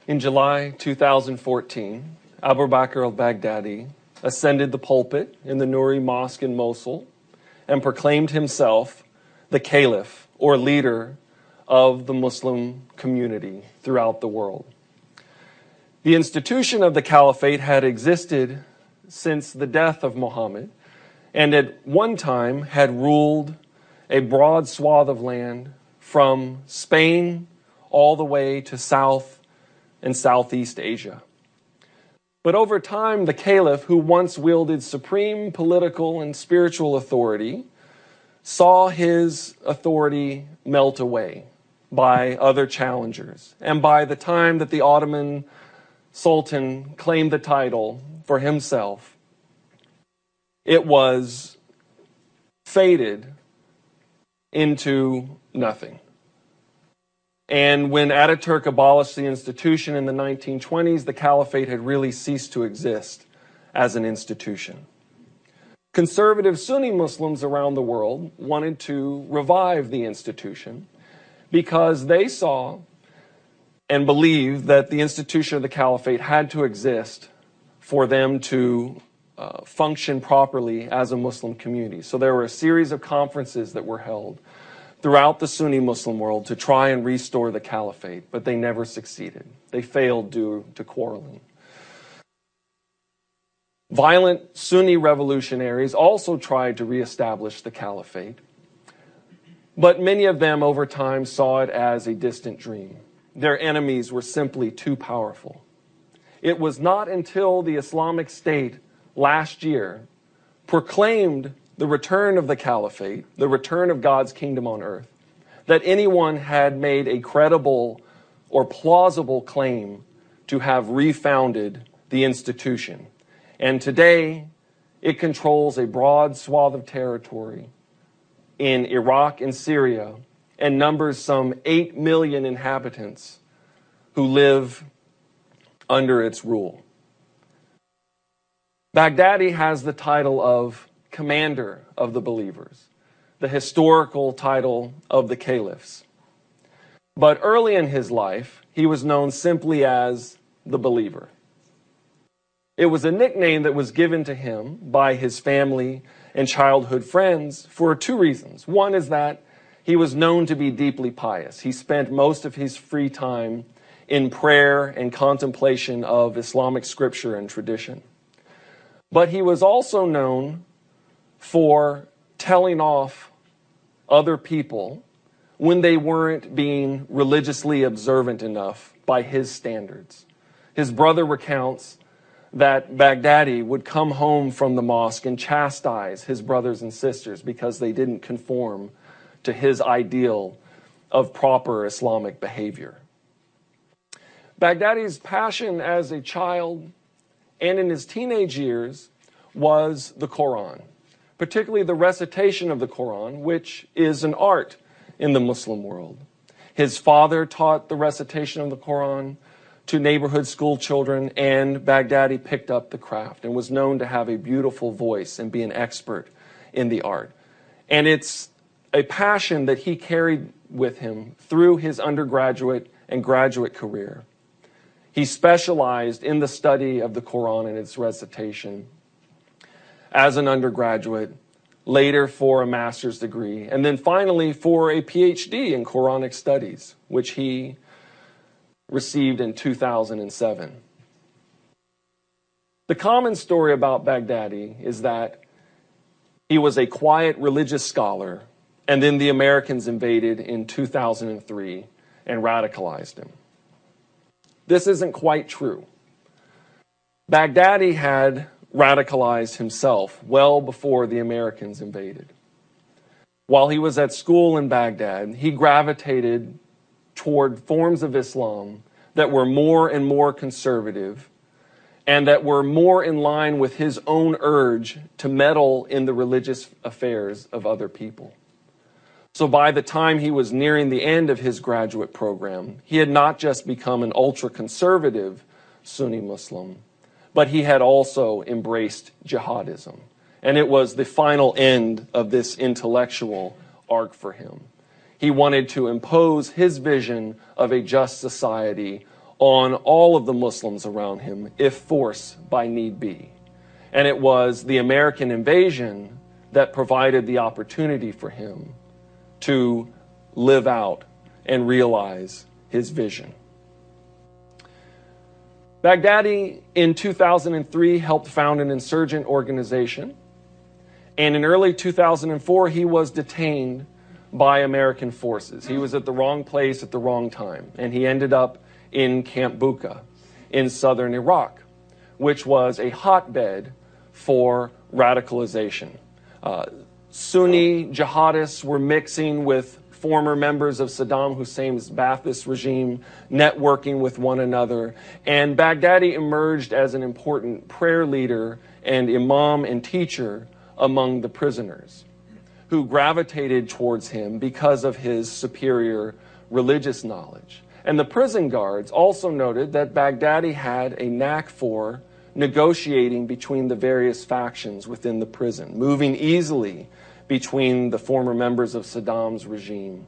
In July 2014, Abu Bakr al-Baghdadi ascended the pulpit in the Nuri Mosque in Mosul and proclaimed himself the caliph, or leader, of the Muslim community throughout the world. The institution of the caliphate had existed since the death of Muhammad, and at one time had ruled a broad swath of land from Spain all the way to South and Southeast Asia. But over time, the caliph, who once wielded supreme political and spiritual authority, saw his authority melt away by other challengers. And by the time that the Ottoman Sultan claimed the title for himself, it was faded into nothing. And when Ataturk abolished the institution in the 1920s, the caliphate had really ceased to exist as an institution. Conservative Sunni Muslims around the world wanted to revive the institution because they saw and believed that the institution of the caliphate had to exist for them to function properly as a Muslim community. So there were a series of conferences that were held throughout the Sunni Muslim world to try and restore the caliphate, but they never succeeded. They failed due to quarreling. Violent Sunni revolutionaries also tried to reestablish the caliphate, but many of them over time saw it as a distant dream. Their enemies were simply too powerful. It was not until the Islamic State last year proclaimed the return of the caliphate, the return of God's kingdom on earth, that anyone had made a credible or plausible claim to have refounded the institution. And today, it controls a broad swath of territory in Iraq and Syria and numbers some 8 million inhabitants who live under its rule. Baghdadi has the title of commander of the believers, the historical title of the caliphs. But early in his life, he was known simply as the believer. It was a nickname that was given to him by his family and childhood friends for two reasons. One is that he was known to be deeply pious. He spent most of his free time in prayer and contemplation of Islamic scripture and tradition. But he was also known for telling off other people when they weren't being religiously observant enough by his standards. His brother recounts that Baghdadi would come home from the mosque and chastise his brothers and sisters because they didn't conform to his ideal of proper Islamic behavior. Baghdadi's passion as a child and in his teenage years was the Quran, particularly the recitation of the Quran, which is an art in the Muslim world. His father taught the recitation of the Quran to neighborhood school children, and Baghdadi picked up the craft and was known to have a beautiful voice and be an expert in the art. And it's a passion that he carried with him through his undergraduate and graduate career. He specialized in the study of the Quran and its recitation as an undergraduate, later for a master's degree, and then finally for a PhD in Quranic studies, which he received in 2007. The common story about Baghdadi is that he was a quiet religious scholar, and then the Americans invaded in 2003 and radicalized him. This isn't quite true. Baghdadi had radicalized himself well before the Americans invaded. While he was at school in Baghdad, he gravitated toward forms of Islam that were more and more conservative and that were more in line with his own urge to meddle in the religious affairs of other people. So by the time he was nearing the end of his graduate program, he had not just become an ultra-conservative Sunni Muslim, but he had also embraced jihadism. And it was the final end of this intellectual arc for him. He wanted to impose his vision of a just society on all of the Muslims around him if force by need be. And it was the American invasion that provided the opportunity for him to live out and realize his vision. Baghdadi, in 2003, helped found an insurgent organization. And in early 2004, he was detained by American forces. He was at the wrong place at the wrong time. And he ended up in Camp Bucca in southern Iraq, which was a hotbed for radicalization. Sunni jihadists were mixing with former members of Saddam Hussein's Ba'athist regime, networking with one another. And Baghdadi emerged as an important prayer leader and imam and teacher among the prisoners, who gravitated towards him because of his superior religious knowledge. And the prison guards also noted that Baghdadi had a knack for negotiating between the various factions within the prison, moving easily between the former members of Saddam's regime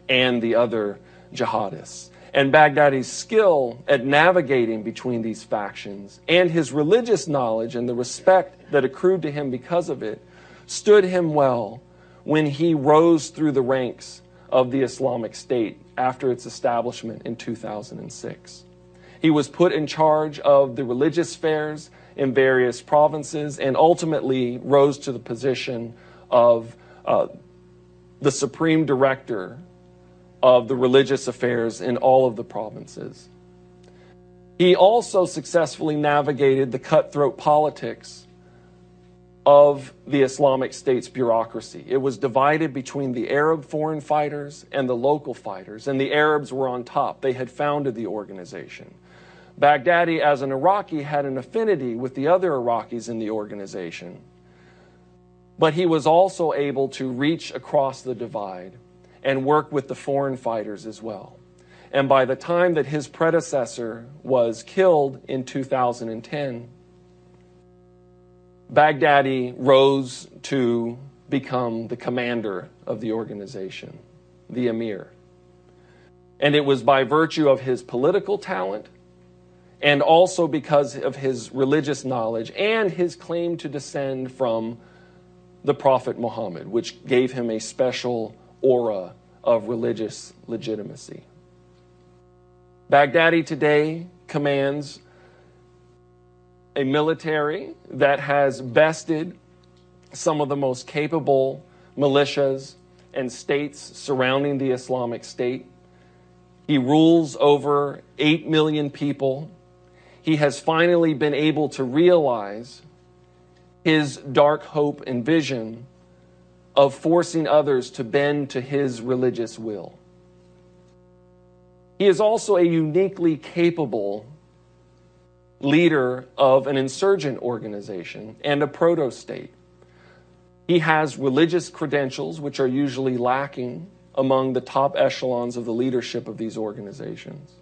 and the other jihadists. And Baghdadi's skill at navigating between these factions and his religious knowledge and the respect that accrued to him because of it stood him well when he rose through the ranks of the Islamic State after its establishment in 2006. He was put in charge of the religious affairs in various provinces and ultimately rose to the position of the supreme director of the religious affairs in all of the provinces. He also successfully navigated the cutthroat politics of the Islamic State's bureaucracy. It was divided between the Arab foreign fighters and the local fighters, and the Arabs were on top. They had founded the organization. Baghdadi, as an Iraqi, had an affinity with the other Iraqis in the organization, but he was also able to reach across the divide and work with the foreign fighters as well. And by the time that his predecessor was killed in 2010, Baghdadi rose to become the commander of the organization, the emir. And it was by virtue of his political talent and also because of his religious knowledge and his claim to descend from the Prophet Muhammad, which gave him a special aura of religious legitimacy. Baghdadi today commands a military that has bested some of the most capable militias and states surrounding the Islamic State. He rules over 8 million people. He has finally been able to realize his dark hope and vision of forcing others to bend to his religious will. He is also a uniquely capable leader of an insurgent organization and a proto-state. He has religious credentials, which are usually lacking among the top echelons of the leadership of these organizations.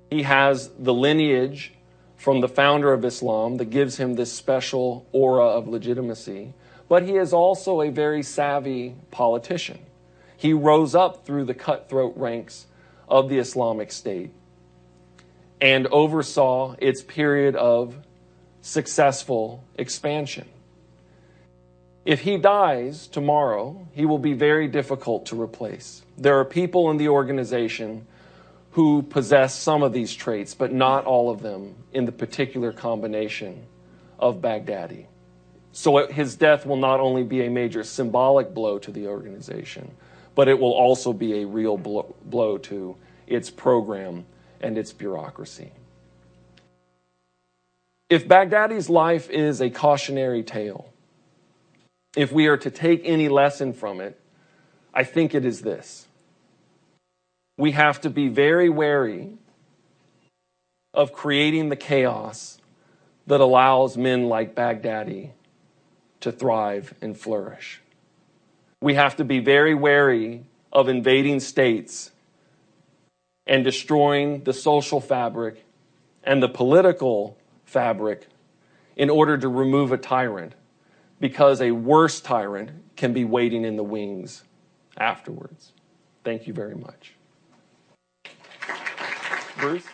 He has the lineage from the founder of Islam that gives him this special aura of legitimacy, but he is also a very savvy politician. He rose up through the cutthroat ranks of the Islamic State and oversaw its period of successful expansion. If he dies tomorrow, he will be very difficult to replace. There are people in the organization who possess some of these traits, but not all of them in the particular combination of Baghdadi. So his death will not only be a major symbolic blow to the organization, but it will also be a real blow to its program and its bureaucracy. If Baghdadi's life is a cautionary tale, if we are to take any lesson from it, I think it is this. We have to be very wary of creating the chaos that allows men like Baghdadi to thrive and flourish. We have to be very wary of invading states and destroying the social fabric and the political fabric in order to remove a tyrant, because a worse tyrant can be waiting in the wings afterwards. Thank you very much. Bruce?